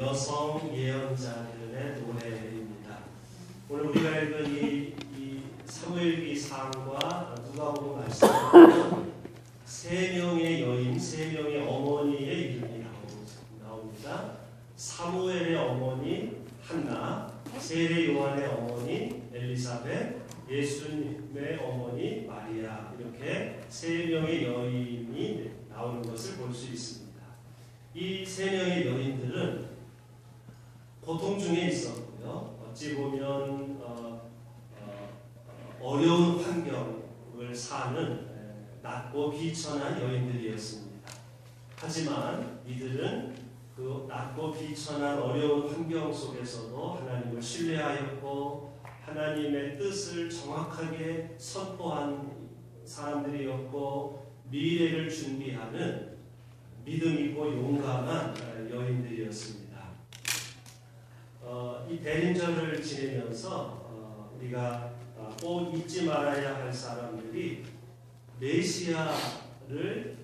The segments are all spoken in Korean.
여성 예언자들의 노래입니다. 오늘 우리가 읽은 이 사무엘기 상과 누가복음 말씀은 세 명의 여인, 세 명의 어머니의 이름이 나옵니다. 사무엘의 어머니 한나, 세례 요한의 어머니 엘리사벳, 예수님의 어머니 마리아, 이렇게 세 명의 여인이 나오는 것을 볼 수 있습니다. 이 세 명의 여인들은 고통 중에 있었고요. 어찌 보면 어려운 환경을 사는 낮고 비천한 여인들이었습니다. 하지만 이들은 그 낮고 비천한 어려운 환경 속에서도 하나님을 신뢰하였고 하나님의 뜻을 정확하게 선포한 사람들이었고 미래를 준비하는 믿음 있고 용감한 여인들이었습니다. 이 대림절을 지내면서 우리가 꼭 잊지 말아야 할 사람들이 메시아를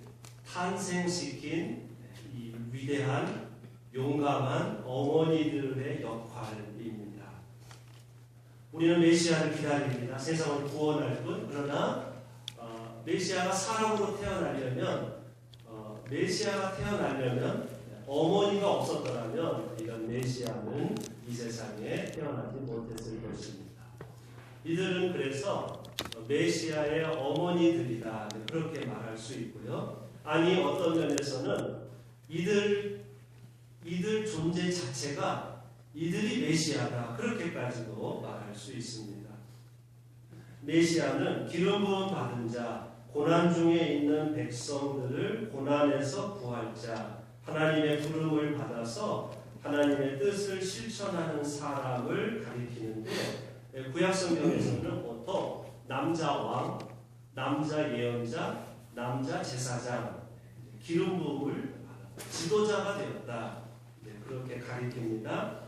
탄생시킨 이 위대한 용감한 어머니들의 역할입니다. 우리는 메시아를 기다립니다. 세상을 구원할 분. 그러나 메시아가 사람으로 태어나려면 어머니가 없었더라면 이런 메시아는 이 세상에 태어나지 못했을 것입니다. 이들은 그래서 메시아의 어머니들이다, 그렇게 말할 수 있고요. 아니, 어떤 면에서는 이들 존재 자체가 이들이 메시아다, 그렇게까지도 말할 수 있습니다. 메시아는 기름 부음 받은 자, 고난 중에 있는 백성들을 고난에서 구할 자, 하나님의 부름을 받아서 하나님의 뜻을 실천하는 사람을 가리키는데, 구약 성경에서는 보통 남자 왕, 남자 예언자, 남자 제사장, 기름 부음을 지도자가 되었다, 그렇게 가리킵니다.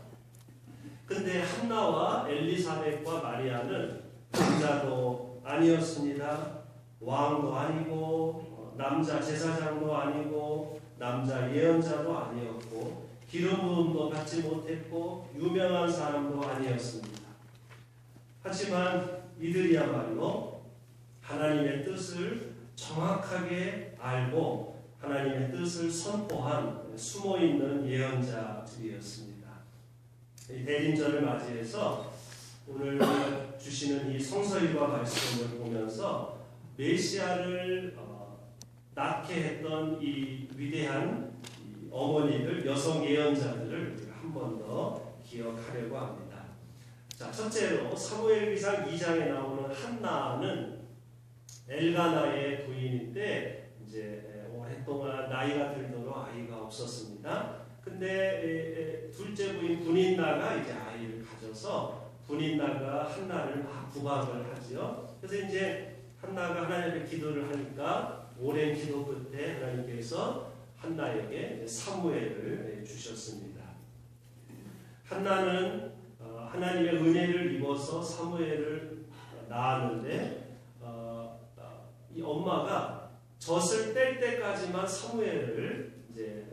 근데 한나와 엘리사벳과 마리아는 남자도 아니었습니다. 왕도 아니고 남자 제사장도 아니고 남자 예언자도 아니었고 기름 부음도 받지 못했고 유명한 사람도 아니었습니다. 하지만 이들이야말로 하나님의 뜻을 정확하게 알고 하나님의 뜻을 선포한 숨어있는 예언자들이었습니다. 이 대림절을 맞이해서 오늘 주시는 이 성서일과 말씀을 보면서 메시아를 낳게 했던 이 위대한 어머니들, 여성 예언자들을 우리가 한 번 더 기억하려고 합니다. 자, 첫째로 사무엘기상 2장에 나오는 한나는 엘가나의 부인인데 이제 오랫동안 나이가 들도록 아이가 없었습니다. 근데 둘째 부인 분인나가 이제 아이를 가져서 분인나가 한나를 막 구박을 하지요. 그래서 이제 한나가 하나님 앞에 기도를 하니까 오랜 기도 끝에 하나님께서 한나에게 사무엘을 주셨습니다. 한나는 하나님의 은혜를 입어서 사무엘을 낳았는데 이 엄마가 젖을 뗄 때까지만 사무엘을 이제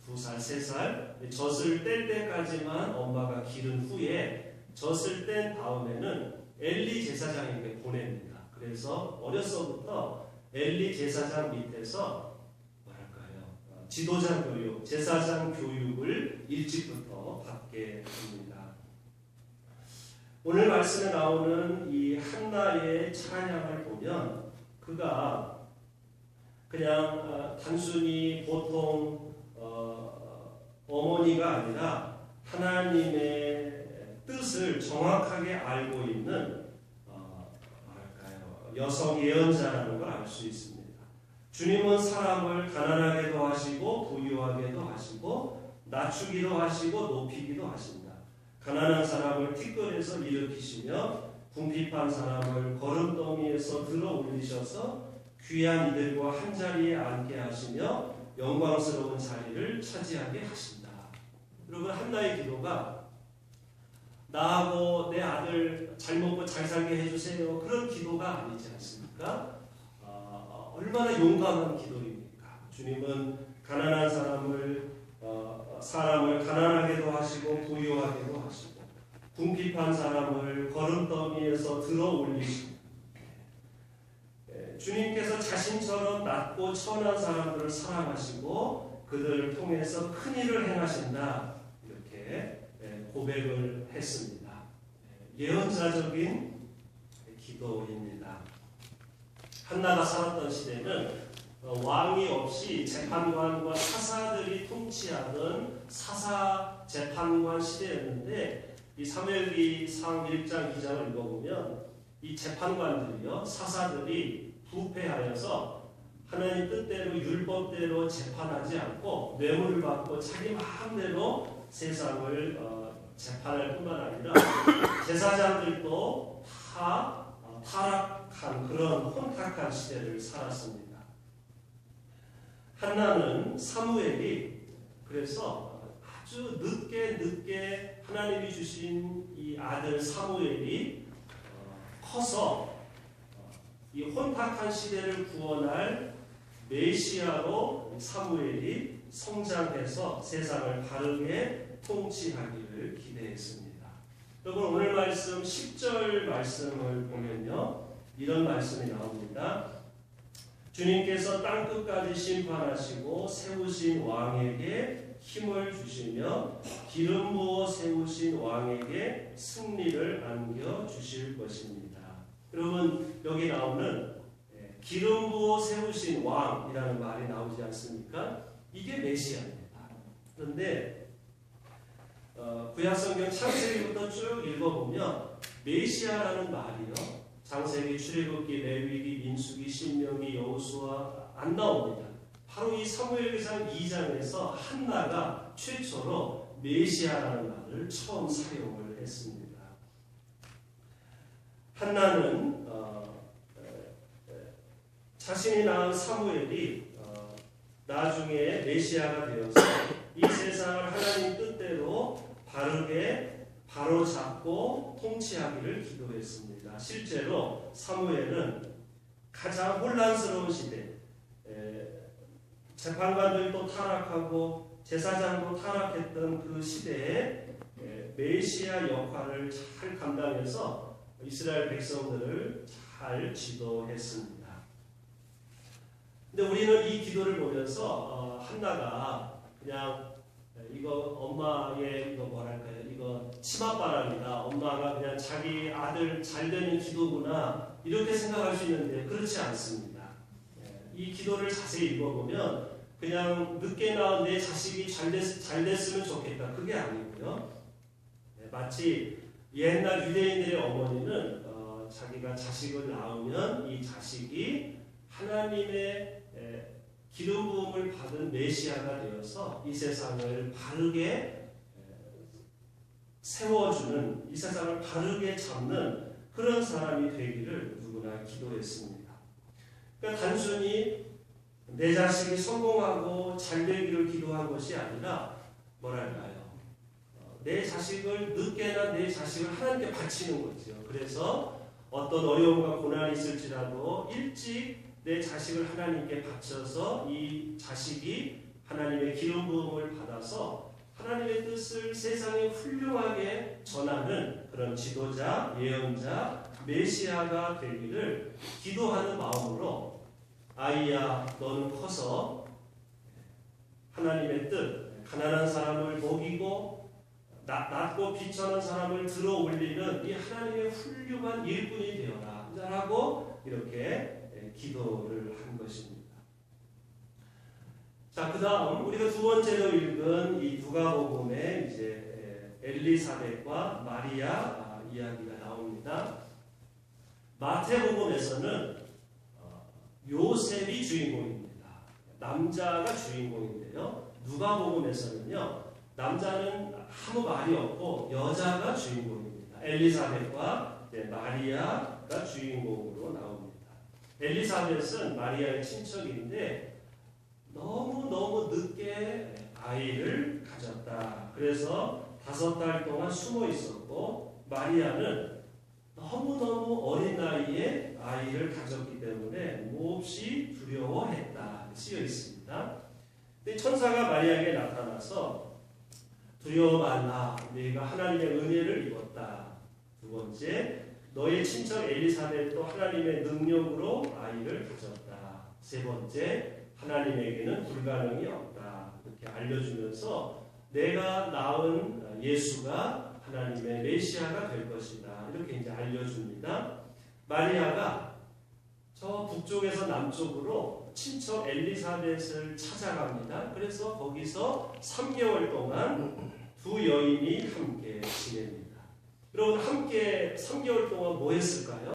2살, 3살 젖을 뗄 때까지만 엄마가 기른 후에 젖을 뗀 다음에는 엘리 제사장에게 보냅니다. 그래서 어려서부터 엘리 제사장 밑에서 지도자 교육, 제사장 교육을 일찍부터 받게 됩니다. 오늘 말씀에 나오는 이 한나의 찬양을 보면 그가 그냥 단순히 보통 어머니가 아니라 하나님의 뜻을 정확하게 알고 있는 여성 예언자라는 걸 알 수 있습니다. 주님은 사람을 가난하게도 하시고 부유하게도 하시고 낮추기도 하시고 높이기도 하신다. 가난한 사람을 티끌에서 일으키시며 궁핍한 사람을 거름더미에서 들어 올리셔서 귀한 이들과 한자리에 앉게 하시며 영광스러운 자리를 차지하게 하신다. 여러분, 한나의 기도가 나하고 내 아들 잘 먹고 잘 살게 해주세요, 그런 기도가 아니지 않습니까? 얼마나 용감한 기도입니까? 주님은 가난한 사람을 사람을 가난하게도 하시고 부유하게도 하시고 궁핍한 사람을 거름더미에서 들어 올리시고 주님께서 자신처럼 낮고 천한 사람들을 사랑하시고 그들을 통해서 큰 일을 행하신다 이렇게 고백을 했습니다. 예언자적인 기도입니다. 한나가 살았던 시대는 왕이 없이 재판관과 사사들이 통치하던 사사 재판관 시대였는데 이 사무엘기상 1장 2장을 읽어보면 이 재판관들이요 사사들이 부패하여서 하나님 뜻대로 율법대로 재판하지 않고 뇌물을 받고 자기 마음대로 세상을 재판할 뿐만 아니라 제사장들도 다 타락한 그런 혼탁한 시대를 살았습니다. 한나는 사무엘이 그래서 아주 늦게 하나님이 주신 이 아들 사무엘이 커서 이 혼탁한 시대를 구원할 메시아로 사무엘이 성장해서 세상을 바르게 통치하기를 기대했습니다. 여러분 오늘 말씀 10절 말씀을 보면요 이런 말씀이 나옵니다. 주님께서 땅끝까지 심판하시고 세우신 왕에게 힘을 주시며 기름 부어 세우신 왕에게 승리를 안겨주실 것입니다. 여러분 여기 나오는 기름 부어 세우신 왕이라는 말이 나오지 않습니까? 이게 메시아입니다. 그런데 구약성경 창세기부터 쭉 읽어보면 메시아라는 말이요 창세기, 출애굽기, 레위기, 민수기, 신명기, 여호수아 안 나옵니다. 바로 이 사무엘기상 2장에서 한나가 최초로 메시아라는 말을 처음 사용을 했습니다. 한나는 자신이 낳은 사무엘이 나중에 메시아가 되어서 이 세상을 하나님 뜻대로 바르게 바로잡고 통치하기를 기도했습니다. 실제로 사무엘은 가장 혼란스러운 시대, 재판관들도 타락하고 제사장도 타락했던 그 시대에 메시아 역할을 잘 감당해서 이스라엘 백성들을 잘 지도했습니다. 근데 우리는 이 기도를 보면서 한나가 그냥 이거 엄마의 이거 뭐랄까요? 이거 치맛바람이다. 엄마가 그냥 자기 아들 잘 되는 기도구나 이렇게 생각할 수 있는데 그렇지 않습니다. 이 기도를 자세히 읽어보면 그냥 늦게 낳은 내 자식이 잘 됐으면 좋겠다. 그게 아니고요. 마치 옛날 유대인들의 어머니는 자기가 자식을 낳으면 이 자식이 하나님의 기름 부음을 받은 메시아가 되어서 이 세상을 바르게 세워주는, 이 세상을 바르게 잡는 그런 사람이 되기를 누구나 기도했습니다. 그러니까 단순히 내 자식이 성공하고 잘 되기를 기도한 것이 아니라 뭐랄까요? 내 자식을 늦게나 내 자식을 하나님께 바치는 거죠. 그래서 어떤 어려움과 고난이 있을지라도 일찍 내 자식을 하나님께 바쳐서 이 자식이 하나님의 기름 부음을 받아서 하나님의 뜻을 세상에 훌륭하게 전하는 그런 지도자, 예언자, 메시아가 되기를 기도하는 마음으로 아이야 너는 커서 하나님의 뜻, 가난한 사람을 먹이고 낮고 비천한 사람을 들어 올리는 이 하나님의 훌륭한 일꾼이 되어라 라고 이렇게 기도를 한 것입니다. 자, 그 다음 우리가 두 번째로 읽은 이 누가복음의 이제 엘리사벳과 마리아 이야기가 나옵니다. 마태복음에서는 요셉이 주인공입니다. 남자가 주인공인데요. 누가복음에서는요, 남자는 아무 말이 없고 여자가 주인공입니다. 엘리사벳과 마리아가 주인공으로 나옵니다. 엘리사벳은 마리아의 친척인데 너무 늦게 아이를 가졌다. 그래서 5달 동안 숨어 있었고 마리아는 너무 어린 나이에 아이를 가졌기 때문에 몹시 두려워했다. 쓰여 있습니다. 근데 천사가 마리아에게 나타나서 두려워 말라. 네가 하나님의 은혜를 입었다. 두 번째, 너의 친척 엘리사벳도 하나님의 능력으로 아이를 가졌다. 세 번째, 하나님에게는 불가능이 없다. 이렇게 알려주면서 내가 낳은 예수가 하나님의 메시아가 될 것이다. 이렇게 이제 알려줍니다. 마리아가 저 북쪽에서 남쪽으로 친척 엘리사벳을 찾아갑니다. 그래서 거기서 3개월 동안 두 여인이 함께 지냅니다. 여러분 함께 3개월 동안 뭐 했을까요?